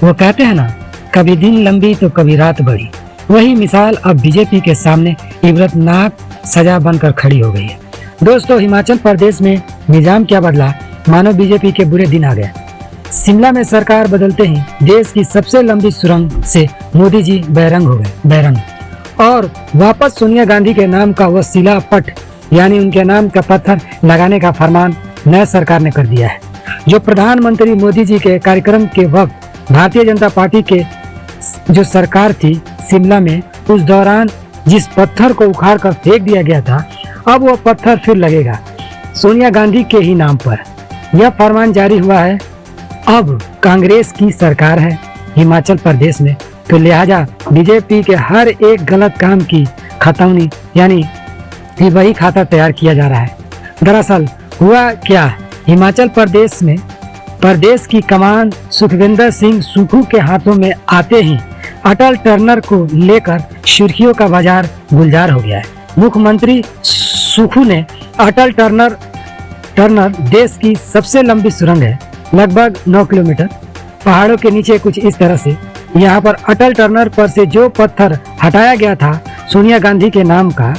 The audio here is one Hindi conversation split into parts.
वो कहते हैं ना, कभी दिन लंबी तो कभी रात बड़ी। वही मिसाल अब बीजेपी के सामने इबरतनाक सजा बनकर खड़ी हो गई है। दोस्तों, हिमाचल प्रदेश में निजाम क्या बदला, मानो बीजेपी के बुरे दिन आ गए। शिमला में सरकार बदलते ही देश की सबसे लंबी सुरंग से मोदी जी बैरंग हो गए, बैरंग। और वापस सोनिया गांधी के नाम का वो शिला पट यानी उनके नाम का पत्थर लगाने का फरमान नई सरकार ने कर दिया है। जो प्रधानमंत्री मोदी जी के कार्यक्रम के वक्त भारतीय जनता पार्टी के जो सरकार थी शिमला में, उस दौरान जिस पत्थर को उखाड़ कर फेंक दिया गया था, अब वो पत्थर फिर लगेगा सोनिया गांधी के ही नाम पर। यह फरमान जारी हुआ है। अब कांग्रेस की सरकार है हिमाचल प्रदेश में, तो लिहाजा बीजेपी के हर एक गलत काम की खतौनी यानी वही खाता तैयार किया जा रहा है। दरअसल हुआ क्या, हिमाचल प्रदेश में प्रदेश की कमान सुखविंदर सिंह सुक्खू के हाथों में आते ही अटल टनल को लेकर सुर्खियों का बाजार गुलजार हो गया है। मुख्यमंत्री सुक्खू ने अटल टनल देश की सबसे लंबी सुरंग है, लगभग 9 किलोमीटर, पहाड़ों के नीचे कुछ इस तरह से। यहाँ पर अटल टनल पर से जो पत्थर हटाया गया था सोनिया गांधी के नाम का,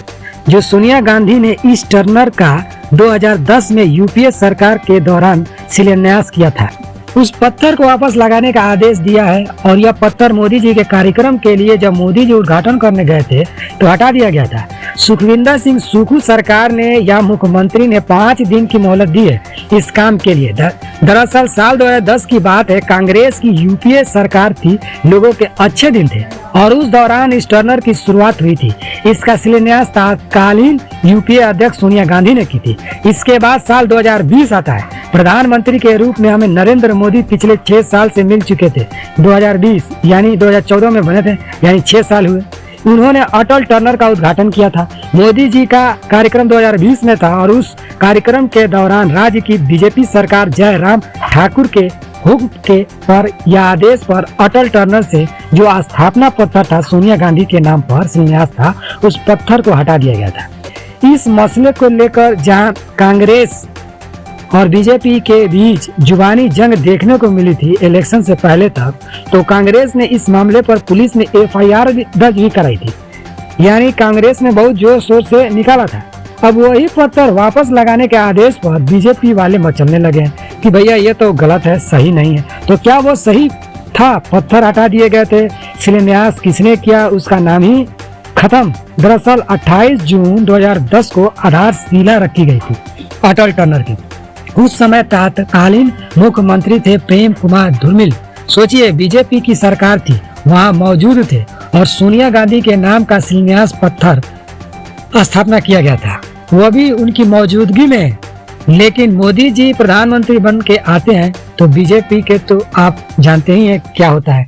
जो सोनिया गांधी ने इस टनल का 2010 में यूपीए सरकार के दौरान शिलान्यास किया था, उस पत्थर को वापस लगाने का आदेश दिया है। और यह पत्थर मोदी जी के कार्यक्रम के लिए जब मोदी जी उद्घाटन करने गए थे तो हटा दिया गया था। सुखविंदर सिंह सुक्खू सरकार ने या मुख्यमंत्री ने 5 दिन की मोहलत दी है इस काम के लिए। दरअसल साल 2010 की बात है, कांग्रेस की यूपीए सरकार थी, लोगों के अच्छे दिन थे और उस दौरान इस टनल की शुरुआत हुई थी। इसका शिलान्यास तत्कालीन यूपीए अध्यक्ष सोनिया गांधी ने की थी। इसके बाद साल 2020 आता है। प्रधानमंत्री के रूप में हमें नरेंद्र मोदी पिछले 6 साल से मिल चुके थे। 2020 यानी 2014 में बने थे, यानी 6 साल हुए। उन्होंने अटल टनल का उद्घाटन किया था। मोदी जी का कार्यक्रम 2020 में था और उस कार्यक्रम के दौरान राज्य की बीजेपी सरकार जयराम ठाकुर के हुक्म के पर या आदेश पर अटल टनल से जो स्थापना पत्थर था सोनिया गांधी के नाम पर शिलान्यास था, उस पत्थर को हटा दिया गया था। इस मसले को लेकर जहां कांग्रेस और बीजेपी के बीच जुबानी जंग देखने को मिली थी इलेक्शन से पहले तक, तो कांग्रेस ने इस मामले पर पुलिस में एफआईआर दर्ज भी कराई थी। यानी कांग्रेस ने बहुत जोर शोर से निकाला था। अब वही पत्थर वापस लगाने के आदेश पर बीजेपी वाले मचलने लगे कि भैया ये तो गलत है, सही नहीं है। तो क्या वो सही था? पत्थर हटा दिए गए थे, शिलान्यास किसने किया उसका नाम ही खत्म। दरअसल 28 जून 2010 को आधारशिला रखी गई थी अटल टनल की। उस समय तत्कालीन मुख्यमंत्री थे प्रेम कुमार धूमल। सोचिए, बीजेपी की सरकार थी, वहां मौजूद थे और सोनिया गांधी के नाम का शिलान्यास पत्थर स्थापना किया गया था, वो भी उनकी मौजूदगी में। लेकिन मोदी जी प्रधानमंत्री बन के आते हैं तो बीजेपी के तो आप जानते ही हैं क्या होता है।